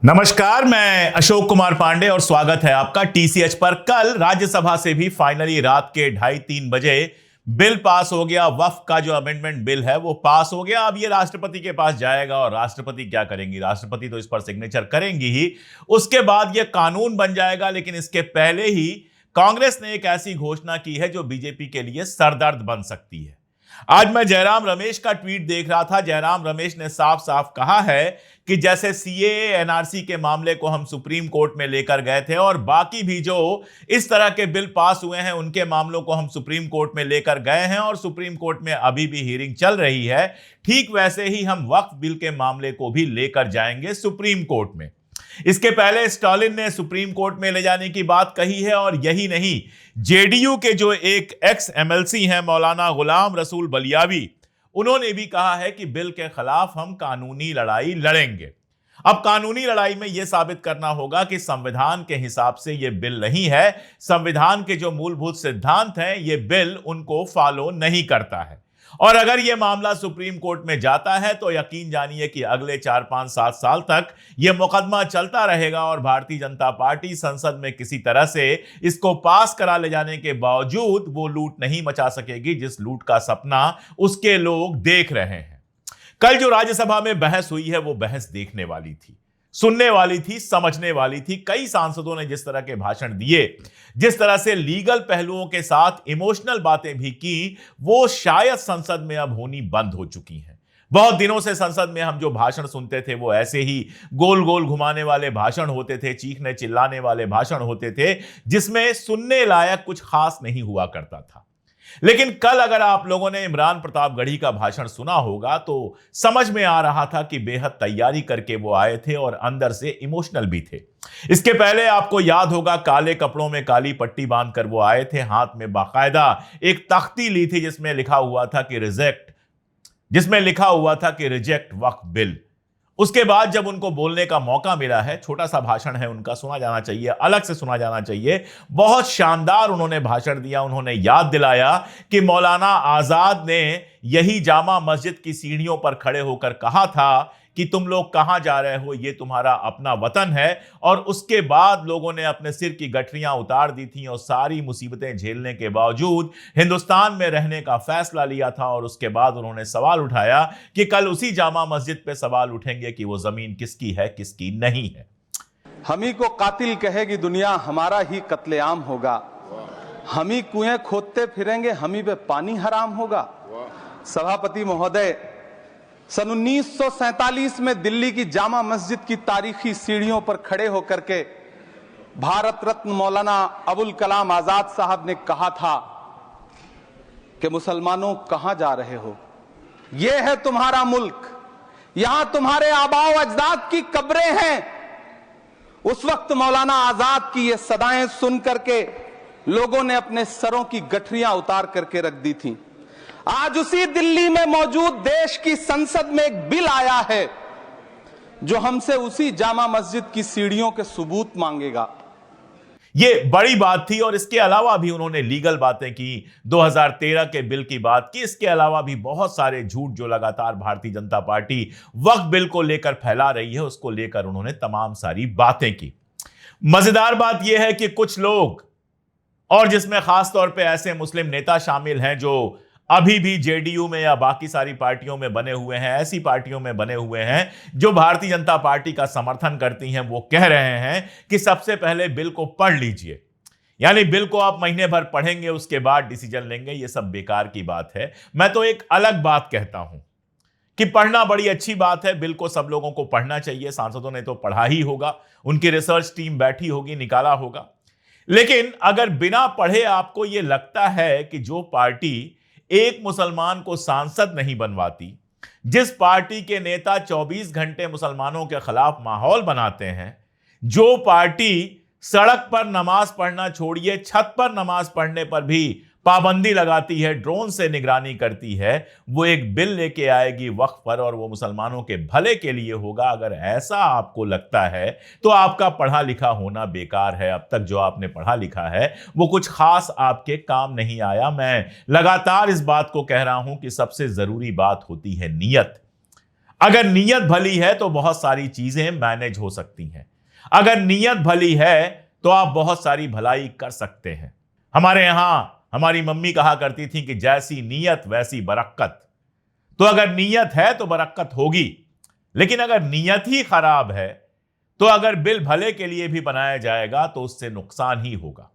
नमस्कार, मैं अशोक कुमार पांडे और स्वागत है आपका टीसीएच पर। कल राज्यसभा से भी फाइनली रात के 2:30-3 बजे बिल पास हो गया। वक्फ का जो अमेंडमेंट बिल है वो पास हो गया। अब ये राष्ट्रपति के पास जाएगा और राष्ट्रपति क्या करेंगी? राष्ट्रपति तो इस पर सिग्नेचर करेंगी ही, उसके बाद ये कानून बन जाएगा। लेकिन इसके पहले ही कांग्रेस ने एक ऐसी घोषणा की है जो बीजेपी के लिए सरदर्द बन सकती है। आज मैं जयराम रमेश का ट्वीट देख रहा था। जयराम रमेश ने साफ साफ कहा है कि जैसे सीएए एनआरसी के मामले को हम सुप्रीम कोर्ट में लेकर गए थे और बाकी भी जो इस तरह के बिल पास हुए हैं उनके मामलों को हम सुप्रीम कोर्ट में लेकर गए हैं और सुप्रीम कोर्ट में अभी भी हियरिंग चल रही है, ठीक वैसे ही हम वक्फ बिल के मामले को भी लेकर जाएंगे सुप्रीम कोर्ट में। इसके पहले स्टालिन ने सुप्रीम कोर्ट में ले जाने की बात कही है और यही नहीं, जेडीयू के जो एक एक्स एमएलसी हैं मौलाना गुलाम रसूल बलियावी, उन्होंने भी कहा है कि बिल के खिलाफ हम कानूनी लड़ाई लड़ेंगे। अब कानूनी लड़ाई में यह साबित करना होगा कि संविधान के हिसाब से यह बिल नहीं है, संविधान के जो मूलभूत सिद्धांत हैं यह बिल उनको फॉलो नहीं करता है। और अगर यह मामला सुप्रीम कोर्ट में जाता है तो यकीन जानिए कि अगले 4-5-7 साल तक यह मुकदमा चलता रहेगा और भारतीय जनता पार्टी संसद में किसी तरह से इसको पास करा ले जाने के बावजूद वो लूट नहीं मचा सकेगी जिस लूट का सपना उसके लोग देख रहे हैं। कल जो राज्यसभा में बहस हुई है वो बहस देखने वाली थी, सुनने वाली थी, समझने वाली थी। कई सांसदों ने जिस तरह के भाषण दिए, जिस तरह से लीगल पहलुओं के साथ इमोशनल बातें भी की, वो शायद संसद में अब होनी बंद हो चुकी हैं। बहुत दिनों से संसद में हम जो भाषण सुनते थे वो ऐसे ही गोल गोल घुमाने वाले भाषण होते थे, चीखने चिल्लाने वाले भाषण होते थे, जिसमें सुनने लायक कुछ खास नहीं हुआ करता था। लेकिन कल अगर आप लोगों ने इमरान प्रतापगढ़ी का भाषण सुना होगा तो समझ में आ रहा था कि बेहद तैयारी करके वो आए थे और अंदर से इमोशनल भी थे। इसके पहले आपको याद होगा काले कपड़ों में काली पट्टी बांधकर वो आए थे, हाथ में बाकायदा एक तख्ती ली थी जिसमें लिखा हुआ था कि रिजेक्ट वक्फ बिल। उसके बाद जब उनको बोलने का मौका मिला है, छोटा सा भाषण है उनका, सुना जाना चाहिए, अलग से सुना जाना चाहिए। बहुत शानदार उन्होंने भाषण दिया। उन्होंने याद दिलाया कि मौलाना आजाद ने यही जामा मस्जिद की सीढ़ियों पर खड़े होकर कहा था कि तुम लोग कहां जा रहे हो, ये तुम्हारा अपना वतन है। और उसके बाद लोगों ने अपने सिर की गठरियां उतार दी थी और सारी मुसीबतें झेलने के बावजूद हिंदुस्तान में रहने का फैसला लिया था। और उसके बाद उन्होंने सवाल उठाया कि कल उसी जामा मस्जिद पे सवाल उठेंगे कि वो जमीन किसकी है, किसकी नहीं है। हम ही को कातिल कहेगी दुनिया, हमारा ही कत्लेआम होगा। हम ही कुएं खोदते फिरेंगे, हम ही पे पानी हराम होगा। सभापति महोदय, सन 1947 में दिल्ली की जामा मस्जिद की तारीखी सीढ़ियों पर खड़े होकर के भारत रत्न मौलाना अबुल कलाम आजाद साहब ने कहा था कि मुसलमानों कहां जा रहे हो, यह है तुम्हारा मुल्क, यहां तुम्हारे आबाओ अजदाद की कब्रें हैं। उस वक्त मौलाना आजाद की ये सदाएं सुन करके लोगों ने अपने सरों की गठरियां उतार करके रख दी थी। आज उसी दिल्ली में मौजूद देश की संसद में एक बिल आया है जो हमसे उसी जामा मस्जिद की सीढ़ियों के सबूत मांगेगा। ये बड़ी बात थी। और इसके अलावा भी उन्होंने लीगल बातें की, 2013 के बिल की बात की। इसके अलावा भी बहुत सारे झूठ जो लगातार भारतीय जनता पार्टी वक्फ बिल को लेकर फैला रही है, उसको लेकर उन्होंने तमाम सारी बातें की। मजेदार बात यह है कि कुछ लोग, और जिसमें खासतौर पर ऐसे मुस्लिम नेता शामिल हैं जो अभी भी जेडीयू में या बाकी सारी पार्टियों में बने हुए हैं, ऐसी पार्टियों में बने हुए हैं जो भारतीय जनता पार्टी का समर्थन करती हैं, वो कह रहे हैं कि सबसे पहले बिल को पढ़ लीजिए, यानी बिल को आप महीने भर पढ़ेंगे उसके बाद डिसीजन लेंगे। ये सब बेकार की बात है। मैं तो एक अलग बात कहता हूं कि पढ़ना बड़ी अच्छी बात है, बिल को सब लोगों को पढ़ना चाहिए। सांसदों ने तो पढ़ा ही होगा, उनकी रिसर्च टीम बैठी होगी, निकाला होगा। लेकिन अगर बिना पढ़े आपको यह लगता है कि जो पार्टी एक मुसलमान को सांसद नहीं बनवाती, जिस पार्टी के नेता 24 घंटे मुसलमानों के खिलाफ माहौल बनाते हैं, जो पार्टी सड़क पर नमाज पढ़ना छोड़िए, छत पर नमाज पढ़ने पर भी पाबंदी लगाती है, ड्रोन से निगरानी करती है, वो एक बिल लेके आएगी वक्फ पर और वो मुसलमानों के भले के लिए होगा। अगर ऐसा आपको लगता है तो आपका पढ़ा लिखा होना बेकार है। अब तक जो आपने पढ़ा लिखा है वो कुछ खास आपके काम नहीं आया। मैं लगातार इस बात को कह रहा हूं कि सबसे जरूरी बात होती है नीयत। अगर नीयत भली है तो बहुत सारी चीजें मैनेज हो सकती हैं। अगर नीयत भली है तो आप बहुत सारी भलाई कर सकते हैं। हमारे यहां हमारी मम्मी कहा करती थी कि जैसी नीयत वैसी बरक्कत। तो अगर नीयत है तो बरक्कत होगी, लेकिन अगर नीयत ही खराब है तो अगर बिल भले के लिए भी बनाया जाएगा तो उससे नुकसान ही होगा।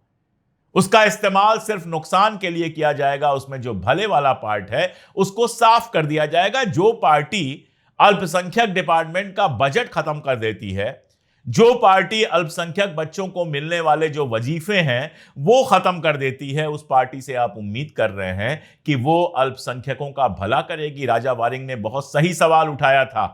उसका इस्तेमाल सिर्फ नुकसान के लिए किया जाएगा। उसमें जो भले वाला पार्ट है उसको साफ कर दिया जाएगा। जो पार्टी अल्पसंख्यक डिपार्टमेंट का बजट खत्म कर देती है, जो पार्टी अल्पसंख्यक बच्चों को मिलने वाले जो वजीफे हैं वो खत्म कर देती है, उस पार्टी से आप उम्मीद कर रहे हैं कि वो अल्पसंख्यकों का भला करेगी। राजा वारिंग ने बहुत सही सवाल उठाया था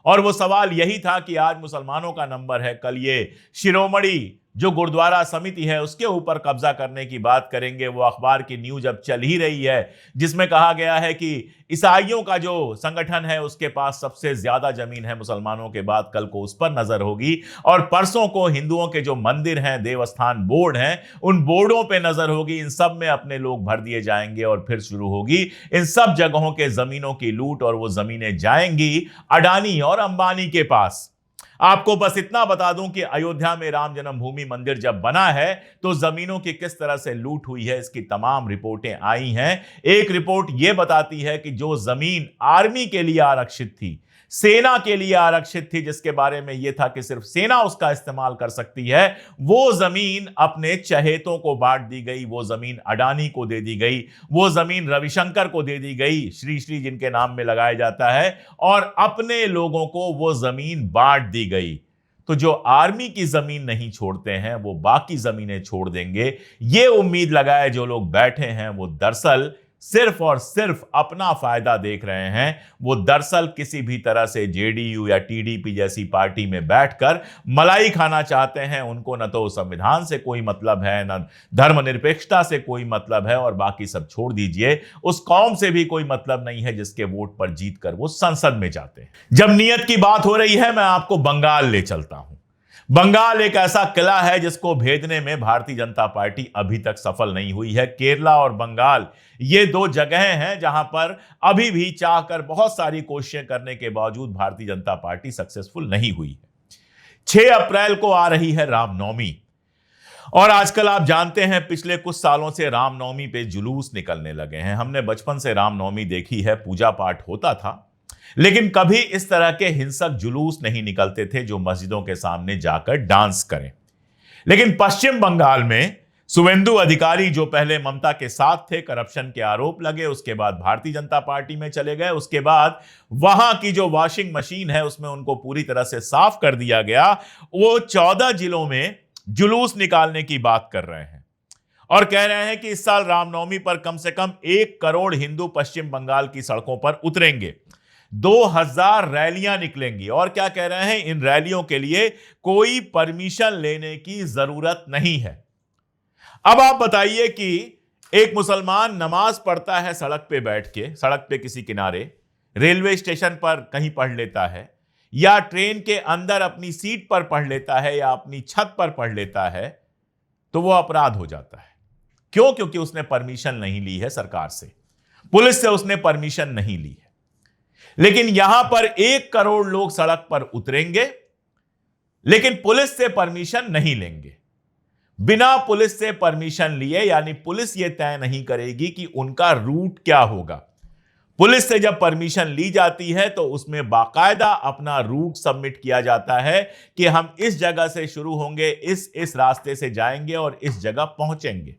और वो सवाल यही था कि आज मुसलमानों का नंबर है, कल ये शिरोमणि जो गुरुद्वारा समिति है उसके ऊपर कब्जा करने की बात करेंगे। वो अखबार की न्यूज अब चल ही रही है जिसमें कहा गया है कि ईसाइयों का जो संगठन है उसके पास सबसे ज्यादा जमीन है मुसलमानों के बाद, कल को उस पर नजर होगी। और परसों को हिंदुओं के जो मंदिर हैं, देवस्थान बोर्ड हैं, उन बोर्डों पे नजर होगी। इन सब में अपने लोग भर दिए जाएंगे और फिर शुरू होगी इन सब जगहों के जमीनों की लूट। और वो जमीनें जाएंगी अडानी और अंबानी के पास। आपको बस इतना बता दूं कि अयोध्या में राम जन्मभूमि मंदिर जब बना है तो जमीनों की किस तरह से लूट हुई है, इसकी तमाम रिपोर्टें आई हैं। एक रिपोर्ट यह बताती है कि जो जमीन आर्मी के लिए आरक्षित थी, सेना के लिए आरक्षित थी, जिसके बारे में यह था कि सिर्फ सेना उसका इस्तेमाल कर सकती है, वो जमीन अपने चहेतों को बांट दी गई। वो जमीन अडानी को दे दी गई, वो जमीन रविशंकर को दे दी गई, श्री श्री जिनके नाम में लगाया जाता है, और अपने लोगों को वो जमीन बांट दी गई। तो जो आर्मी की जमीन नहीं छोड़ते हैं वो बाकी जमीनें छोड़ देंगे। ये उम्मीद लगाए जो लोग बैठे हैं वो दरअसल सिर्फ और सिर्फ अपना फायदा देख रहे हैं। वो दरअसल किसी भी तरह से जेडीयू या टीडीपी जैसी पार्टी में बैठकर मलाई खाना चाहते हैं। उनको न तो संविधान से कोई मतलब है, न धर्मनिरपेक्षता से कोई मतलब है, और बाकी सब छोड़ दीजिए, उस कौम से भी कोई मतलब नहीं है जिसके वोट पर जीतकर वो संसद में जाते हैं। जब नियत की बात हो रही है, मैं आपको बंगाल ले चलता हूं। बंगाल एक ऐसा किला है जिसको भेदने में भारतीय जनता पार्टी अभी तक सफल नहीं हुई है। केरला और बंगाल ये दो जगहें हैं जहां पर अभी भी चाहकर बहुत सारी कोशिशें करने के बावजूद भारतीय जनता पार्टी सक्सेसफुल नहीं हुई है। 6 अप्रैल को आ रही है रामनवमी, और आजकल आप जानते हैं पिछले कुछ सालों से रामनवमी पे जुलूस निकलने लगे हैं। हमने बचपन से रामनवमी देखी है, पूजा पाठ होता था, लेकिन कभी इस तरह के हिंसक जुलूस नहीं निकलते थे जो मस्जिदों के सामने जाकर डांस करें। लेकिन पश्चिम बंगाल में शुवेंदु अधिकारी जो पहले ममता के साथ थे, करप्शन के आरोप लगे, उसके बाद भारतीय जनता पार्टी में चले गए, उसके बाद वहां की जो वॉशिंग मशीन है उसमें उनको पूरी तरह से साफ कर दिया गया। वो 14 जिलों में जुलूस निकालने की बात कर रहे हैं और कह रहे हैं कि इस साल रामनवमी पर कम से कम 1 करोड़ हिंदू पश्चिम बंगाल की सड़कों पर उतरेंगे, 2000 रैलियां निकलेंगी। और क्या कह रहे हैं, इन रैलियों के लिए कोई परमिशन लेने की जरूरत नहीं है। अब आप बताइए कि एक मुसलमान नमाज पढ़ता है सड़क पे बैठ के, सड़क पे किसी किनारे, रेलवे स्टेशन पर कहीं पढ़ लेता है, या ट्रेन के अंदर अपनी सीट पर पढ़ लेता है, या अपनी छत पर पढ़ लेता है, तो वो अपराध हो जाता है। क्यों? क्योंकि उसने परमिशन नहीं ली है सरकार से, पुलिस से उसने परमिशन नहीं ली है। लेकिन यहां पर 1 करोड़ लोग सड़क पर उतरेंगे, लेकिन पुलिस से परमिशन नहीं लेंगे। बिना पुलिस से परमिशन लिए, यानी पुलिस यह तय नहीं करेगी कि उनका रूट क्या होगा। पुलिस से जब परमिशन ली जाती है तो उसमें बाकायदा अपना रूट सबमिट किया जाता है कि हम इस जगह से शुरू होंगे, इस रास्ते से जाएंगे और इस जगह पहुंचेंगे।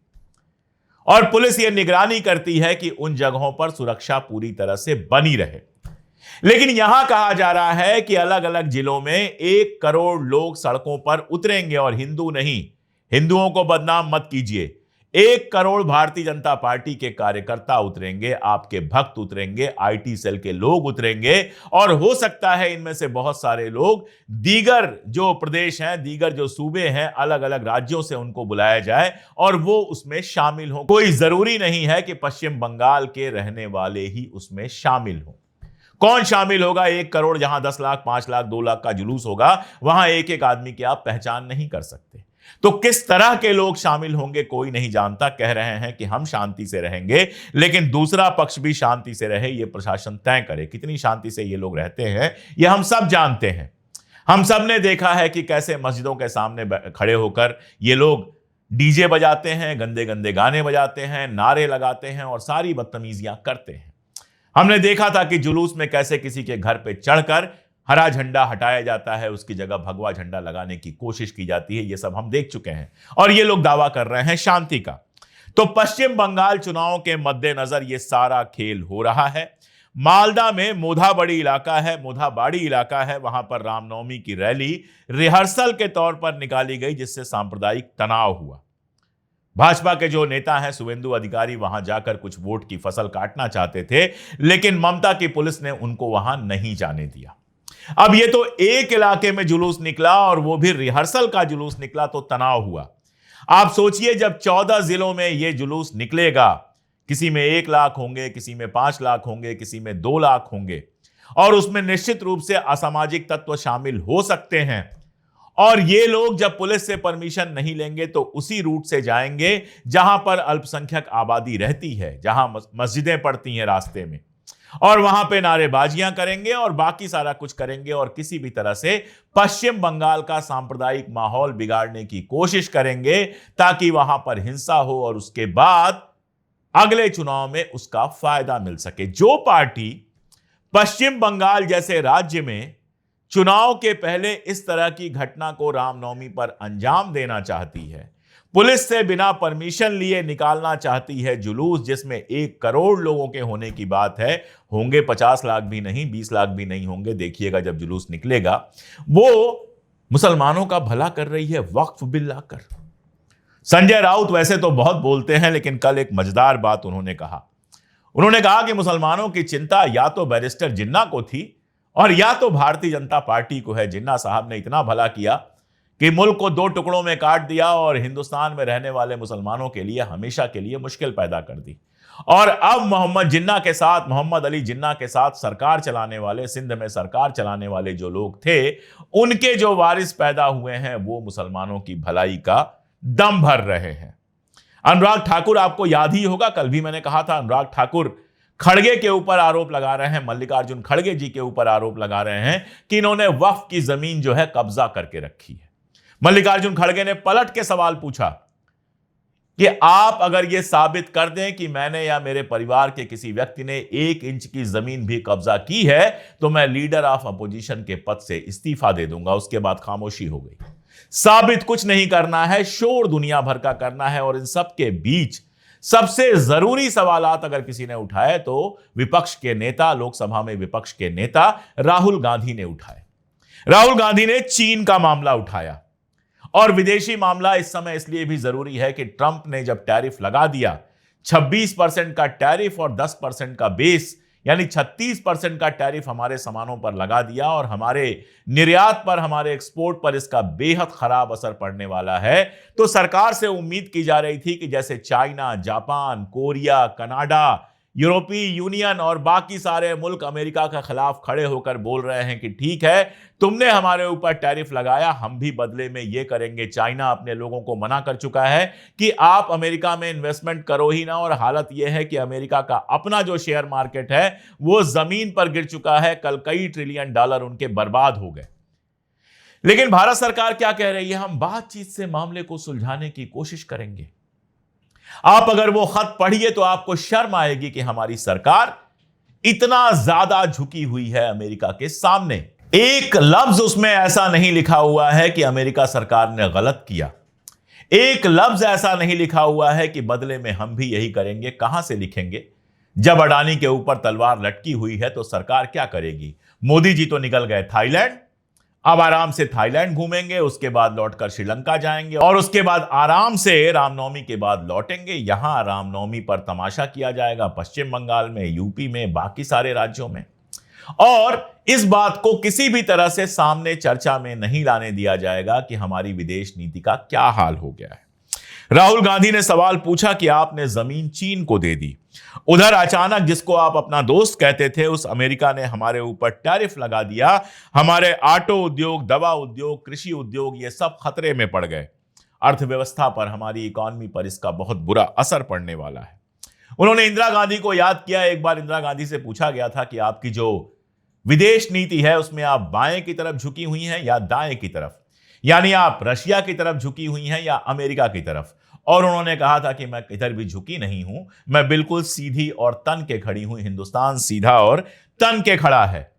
और पुलिस यह निगरानी करती है कि उन जगहों पर सुरक्षा पूरी तरह से बनी रहे। लेकिन यहां कहा जा रहा है कि अलग अलग जिलों में 1 करोड़ लोग सड़कों पर उतरेंगे, और हिंदू नहीं, हिंदुओं को बदनाम मत कीजिए, 1 करोड़ भारतीय जनता पार्टी के कार्यकर्ता उतरेंगे, आपके भक्त उतरेंगे, आईटी सेल के लोग उतरेंगे, और हो सकता है इनमें से बहुत सारे लोग दीगर जो प्रदेश हैं, दीगर जो सूबे हैं, अलग अलग राज्यों से उनको बुलाया जाए और वो उसमें शामिल हो। कोई जरूरी नहीं है कि पश्चिम बंगाल के रहने वाले ही उसमें शामिल हो। कौन शामिल होगा? 1 करोड़, जहां 10 लाख, 5 लाख, 2 लाख का जुलूस होगा, वहां एक एक आदमी की आप पहचान नहीं कर सकते। तो किस तरह के लोग शामिल होंगे कोई नहीं जानता। कह रहे हैं कि हम शांति से रहेंगे, लेकिन दूसरा पक्ष भी शांति से रहे, यह प्रशासन तय करे। कितनी शांति से ये लोग रहते हैं यह हम सब जानते हैं। हम सब ने देखा है कि कैसे मस्जिदों के सामने खड़े होकर ये लोग डीजे बजाते हैं, गंदे गंदे गाने बजाते हैं, नारे लगाते हैं और सारी बदतमीजियां करते हैं। हमने देखा था कि जुलूस में कैसे किसी के घर पे चढ़कर हरा झंडा हटाया जाता है, उसकी जगह भगवा झंडा लगाने की कोशिश की जाती है। ये सब हम देख चुके हैं और ये लोग दावा कर रहे हैं शांति का। तो पश्चिम बंगाल चुनाव के मद्देनजर ये सारा खेल हो रहा है। मालदा में मोधाबाड़ी इलाका है, वहां पर रामनवमी की रैली रिहर्सल के तौर पर निकाली गई, जिससे सांप्रदायिक तनाव हुआ। भाजपा के जो नेता हैं शुवेंदु अधिकारी वहां जाकर कुछ वोट की फसल काटना चाहते थे, लेकिन ममता की पुलिस ने उनको वहां नहीं जाने दिया। अब ये तो एक इलाके में जुलूस निकला और वो भी रिहर्सल का जुलूस निकला, तो तनाव हुआ। आप सोचिए जब 14 जिलों में ये जुलूस निकलेगा, किसी में 1 लाख होंगे, किसी में 5 लाख होंगे, किसी में 2 लाख होंगे, और उसमें निश्चित रूप से असामाजिक तत्व शामिल हो सकते हैं। और ये लोग जब पुलिस से परमिशन नहीं लेंगे तो उसी रूट से जाएंगे जहां पर अल्पसंख्यक आबादी रहती है, जहां मस्जिदें पड़ती हैं रास्ते में, और वहां पे नारेबाजियां करेंगे और बाकी सारा कुछ करेंगे और किसी भी तरह से पश्चिम बंगाल का सांप्रदायिक माहौल बिगाड़ने की कोशिश करेंगे ताकि वहां पर हिंसा हो और उसके बाद अगले चुनाव में उसका फायदा मिल सके। जो पार्टी पश्चिम बंगाल जैसे राज्य में चुनाव के पहले इस तरह की घटना को रामनवमी पर अंजाम देना चाहती है, पुलिस से बिना परमिशन लिए निकालना चाहती है जुलूस, जिसमें 1 करोड़ लोगों के होने की बात है, होंगे 50 लाख भी नहीं, 20 लाख भी नहीं होंगे, देखिएगा जब जुलूस निकलेगा। वो मुसलमानों का भला कर रही है वक्फ बिल लाकर। संजय राउत वैसे तो बहुत बोलते हैं, लेकिन कल एक मजेदार बात उन्होंने कहा। उन्होंने कहा कि मुसलमानों की चिंता या तो बैरिस्टर जिन्ना को थी और या तो भारतीय जनता पार्टी को है। जिन्ना साहब ने इतना भला किया कि मुल्क को 2 टुकड़ों में काट दिया और हिंदुस्तान में रहने वाले मुसलमानों के लिए हमेशा के लिए मुश्किल पैदा कर दी। और अब मोहम्मद अली जिन्ना के साथ सरकार चलाने वाले, सिंध में सरकार चलाने वाले जो लोग थे, उनके जो वारिस पैदा हुए हैं वो मुसलमानों की भलाई का दम भर रहे हैं। अनुराग ठाकुर, आपको याद ही होगा, कल भी मैंने कहा था, अनुराग ठाकुर खड़गे के ऊपर आरोप लगा रहे हैं, मल्लिकार्जुन खड़गे जी के ऊपर आरोप लगा रहे हैं कि इन्होंने वक्फ की जमीन जो है कब्जा करके रखी है। मल्लिकार्जुन खड़गे ने पलट के सवाल पूछा कि आप अगर यह साबित कर दें कि मैंने या मेरे परिवार के किसी व्यक्ति ने 1 इंच की जमीन भी कब्जा की है तो मैं लीडर ऑफ अपोजिशन के पद से इस्तीफा दे दूंगा। उसके बाद खामोशी हो गई। साबित कुछ नहीं करना है, शोर दुनिया भर का करना है। और इन सब के बीच सबसे जरूरी सवालात अगर किसी ने उठाए तो विपक्ष के नेता, लोकसभा में विपक्ष के नेता राहुल गांधी ने उठाए। राहुल गांधी ने चीन का मामला उठाया। और विदेशी मामला इस समय इसलिए भी जरूरी है कि ट्रंप ने जब टैरिफ लगा दिया, 26% का टैरिफ और 10% का बेस, यानी 36% का टैरिफ हमारे सामानों पर लगा दिया और हमारे निर्यात पर, हमारे एक्सपोर्ट पर इसका बेहद खराब असर पड़ने वाला है। तो सरकार से उम्मीद की जा रही थी कि जैसे चाइना, जापान, कोरिया, कनाडा, यूरोपीय यूनियन और बाकी सारे मुल्क अमेरिका के खिलाफ खड़े होकर बोल रहे हैं कि ठीक है, तुमने हमारे ऊपर टैरिफ लगाया, हम भी बदले में ये करेंगे। चाइना अपने लोगों को मना कर चुका है कि आप अमेरिका में इन्वेस्टमेंट करो ही ना। और हालत यह है कि अमेरिका का अपना जो शेयर मार्केट है वो जमीन पर गिर चुका है। कल कई ट्रिलियन डॉलर उनके बर्बाद हो गए। लेकिन भारत सरकार क्या कह रही है? हम बातचीत से मामले को सुलझाने की कोशिश करेंगे। आप अगर वो खत पढ़िए तो आपको शर्म आएगी कि हमारी सरकार इतना ज्यादा झुकी हुई है अमेरिका के सामने। एक लफ्ज उसमें ऐसा नहीं लिखा हुआ है कि अमेरिका सरकार ने गलत किया। एक लफ्ज ऐसा नहीं लिखा हुआ है कि बदले में हम भी यही करेंगे। कहां से लिखेंगे? जब अडानी के ऊपर तलवार लटकी हुई है तो सरकार क्या करेगी? मोदी जी तो निकल गए थाईलैंड, अब आराम से थाईलैंड घूमेंगे, उसके बाद लौटकर श्रीलंका जाएंगे और उसके बाद आराम से रामनवमी के बाद लौटेंगे। यहां रामनवमी पर तमाशा किया जाएगा पश्चिम बंगाल में, यूपी में, बाकी सारे राज्यों में। और इस बात को किसी भी तरह से सामने चर्चा में नहीं लाने दिया जाएगा कि हमारी विदेश नीति का क्या हाल हो गया है। राहुल गांधी ने सवाल पूछा कि आपने जमीन चीन को दे दी, उधर अचानक जिसको आप अपना दोस्त कहते थे उस अमेरिका ने हमारे ऊपर टैरिफ लगा दिया। हमारे ऑटो उद्योग, दवा उद्योग, कृषि उद्योग, ये सब खतरे में पड़ गए। अर्थव्यवस्था पर, हमारी इकॉनमी पर इसका बहुत बुरा असर पड़ने वाला है। उन्होंने इंदिरा गांधी को याद किया। एक बार इंदिरा गांधी से पूछा गया था कि आपकी जो विदेश नीति है उसमें आप बाएं की तरफ झुकी हुई हैं या दाएं की तरफ, यानी आप रशिया की तरफ झुकी हुई हैं या अमेरिका की तरफ। और उन्होंने कहा था कि मैं किधर भी झुकी नहीं हूं, मैं बिल्कुल सीधी और तन के खड़ी हूं। हिंदुस्तान सीधा और तन के खड़ा है।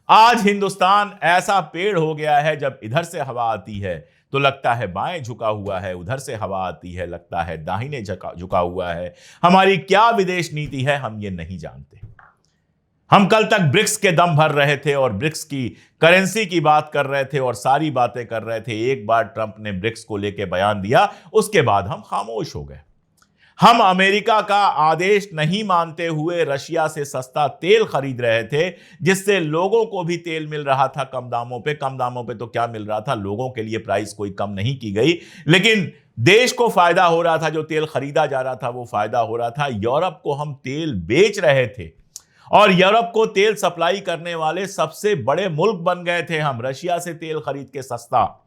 आज हिंदुस्तान ऐसा पेड़ हो गया है, जब इधर से हवा आती है तो लगता है बाएं झुका हुआ है, उधर से हवा आती है लगता है दाहिने झुका हुआ है। हमारी क्या विदेश नीति है हम ये नहीं जानते। हम कल तक ब्रिक्स के दम भर रहे थे और ब्रिक्स की करेंसी की बात कर रहे थे और सारी बातें कर रहे थे। एक बार ट्रंप ने ब्रिक्स को लेकर बयान दिया, उसके बाद हम खामोश हो गए। हम अमेरिका का आदेश नहीं मानते हुए रशिया से सस्ता तेल खरीद रहे थे, जिससे लोगों को भी तेल मिल रहा था कम दामों पे। कम दामों पे तो क्या मिल रहा था, लोगों के लिए प्राइस कोई कम नहीं की गई, लेकिन देश को फायदा हो रहा था। जो तेल खरीदा जा रहा था वो फायदा हो रहा था। यूरोप को हम तेल बेच रहे थे और यूरोप को तेल सप्लाई करने वाले सबसे बड़े मुल्क बन गए थे हम, रशिया से तेल खरीद के सस्ता।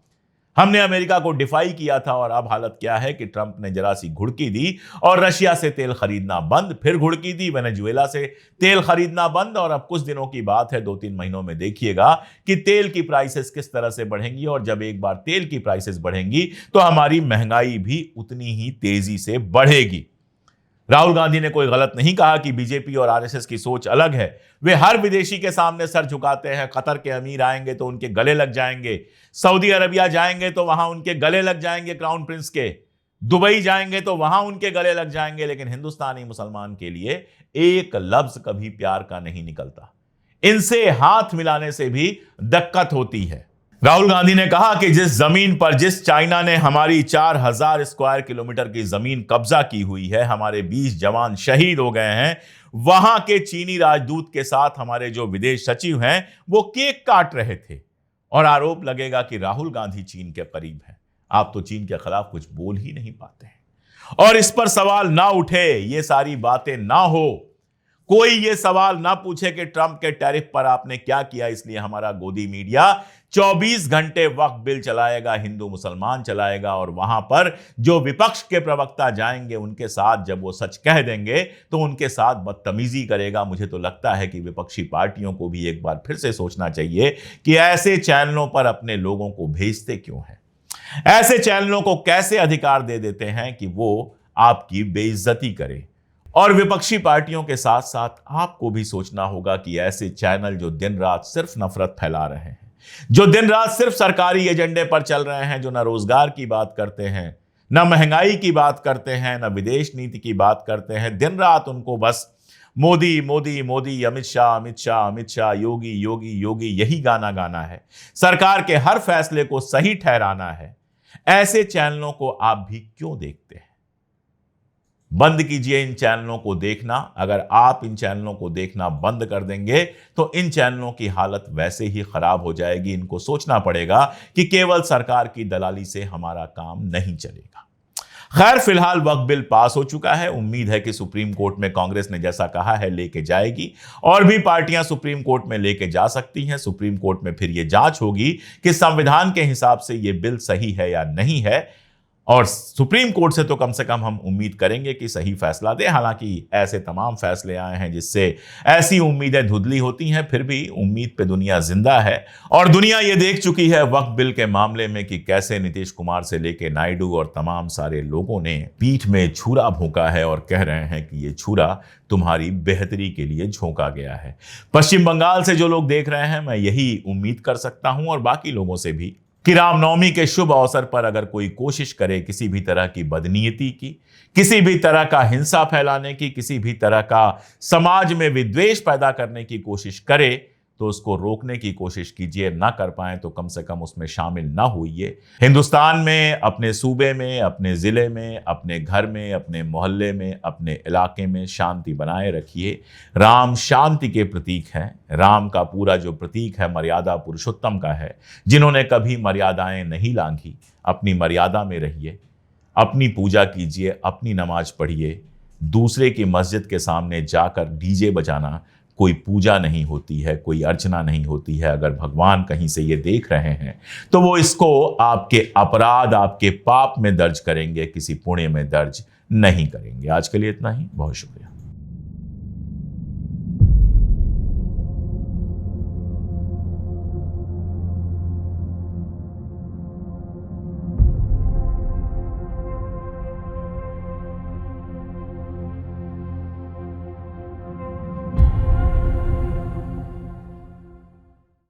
हमने अमेरिका को डिफाई किया था और अब हालत क्या है कि ट्रंप ने जरा सी घुड़की दी और रशिया से तेल खरीदना बंद, फिर घुड़की दी, वेनेजुएला से तेल खरीदना बंद। और अब कुछ दिनों की बात है, 2-3 महीनों में देखिएगा कि तेल की प्राइसेस किस तरह से बढ़ेंगी। और जब एक बार तेल की प्राइसेस बढ़ेंगी तो हमारी महंगाई भी उतनी ही तेजी से बढ़ेगी। राहुल गांधी ने कोई गलत नहीं कहा कि बीजेपी और आरएसएस की सोच अलग है। वे हर विदेशी के सामने सर झुकाते हैं। कतर के अमीर आएंगे तो उनके गले लग जाएंगे, सऊदी अरबिया जाएंगे तो वहां उनके गले लग जाएंगे क्राउन प्रिंस के, दुबई जाएंगे तो वहां उनके गले लग जाएंगे। लेकिन हिंदुस्तानी मुसलमान के लिए एक लफ्ज कभी प्यार का नहीं निकलता। इनसे हाथ मिलाने से भी दिक्कत होती है। राहुल गांधी ने कहा कि जिस जमीन पर जिस चाइना ने हमारी 4000 स्क्वायर किलोमीटर की जमीन कब्जा की हुई है, हमारे 20 जवान शहीद हो गए हैं, वहां के चीनी राजदूत के साथ हमारे जो विदेश सचिव हैं वो केक काट रहे थे। और आरोप लगेगा कि राहुल गांधी चीन के करीब हैं। आप तो चीन के खिलाफ कुछ बोल ही नहीं पाते हैं। और इस पर सवाल ना उठे, ये सारी बातें ना हो, कोई ये सवाल ना पूछे कि ट्रंप के टैरिफ पर आपने क्या किया। इसलिए हमारा गोदी मीडिया 24 घंटे वक्त बिल चलाएगा, हिंदू मुसलमान चलाएगा। और वहां पर जो विपक्ष के प्रवक्ता जाएंगे उनके साथ जब वो सच कह देंगे तो उनके साथ बदतमीजी करेगा। मुझे तो लगता है कि विपक्षी पार्टियों को भी एक बार फिर से सोचना चाहिए कि ऐसे चैनलों पर अपने लोगों को भेजते क्यों हैं, ऐसे चैनलों को कैसे अधिकार दे देते हैं कि वो आपकी बेइज्जती करे। और विपक्षी पार्टियों के साथ साथ आपको भी सोचना होगा कि ऐसे चैनल जो दिन रात सिर्फ नफरत फैला रहे हैं, जो दिन रात सिर्फ सरकारी एजेंडे पर चल रहे हैं, जो ना रोजगार की बात करते हैं, ना महंगाई की बात करते हैं, ना विदेश नीति की बात करते हैं, दिन रात उनको बस मोदी मोदी मोदी, अमित शाह अमित शाह अमित शाह, योगी योगी योगी, यही गाना गाना है। सरकार के हर फैसले को सही ठहराना है। ऐसे चैनलों को आप भी क्यों देखते हैं? बंद कीजिए इन चैनलों को देखना। अगर आप इन चैनलों को देखना बंद कर देंगे तो इन चैनलों की हालत वैसे ही खराब हो जाएगी। इनको सोचना पड़ेगा कि केवल सरकार की दलाली से हमारा काम नहीं चलेगा। खैर, फिलहाल वक्फ बिल पास हो चुका है। उम्मीद है कि सुप्रीम कोर्ट में कांग्रेस ने जैसा कहा है लेके जाएगी, और भी पार्टियां सुप्रीम कोर्ट में लेके जा सकती हैं। सुप्रीम कोर्ट में फिर यह जांच होगी कि संविधान के हिसाब से यह बिल सही है या नहीं है। और सुप्रीम कोर्ट से तो कम से कम हम उम्मीद करेंगे कि सही फैसला दे। हालांकि ऐसे तमाम फैसले आए हैं जिससे ऐसी उम्मीदें धुंधली होती हैं, फिर भी उम्मीद पे दुनिया जिंदा है। और दुनिया ये देख चुकी है वक्फ बिल के मामले में कि कैसे नीतीश कुमार से लेके नायडू और तमाम सारे लोगों ने पीठ में छुरा भोंका है और कह रहे हैं कि ये छुरा तुम्हारी बेहतरी के लिए झोंका गया है। पश्चिम बंगाल से जो लोग देख रहे हैं, मैं यही उम्मीद कर सकता हूं और बाकी लोगों से भी कि रामनवमी के शुभ अवसर पर अगर कोई कोशिश करे किसी भी तरह की बदनीयती की, किसी भी तरह का हिंसा फैलाने की, किसी भी तरह का समाज में विद्वेष पैदा करने की कोशिश करे, तो उसको रोकने की कोशिश कीजिए। ना कर पाए तो कम से कम उसमें शामिल ना होइए। हिंदुस्तान में, अपने सूबे में, अपने ज़िले में, अपने घर में, अपने मोहल्ले में, अपने इलाके में शांति बनाए रखिए। राम शांति के प्रतीक हैं। राम का पूरा जो प्रतीक है मर्यादा पुरुषोत्तम का है। जिन्होंने कभी मर्यादाएं नहीं लांघी, अपनी मर्यादा में रहिए, अपनी पूजा कीजिए, अपनी नमाज पढ़िए। दूसरे की मस्जिद के सामने जाकर डीजे बजाना कोई पूजा नहीं होती है, कोई अर्चना नहीं होती है, अगर भगवान कहीं से ये देख रहे हैं तो वो इसको आपके अपराध, आपके पाप में दर्ज करेंगे, किसी पुण्य में दर्ज नहीं करेंगे। आज के लिए इतना ही, बहुत शुक्रिया।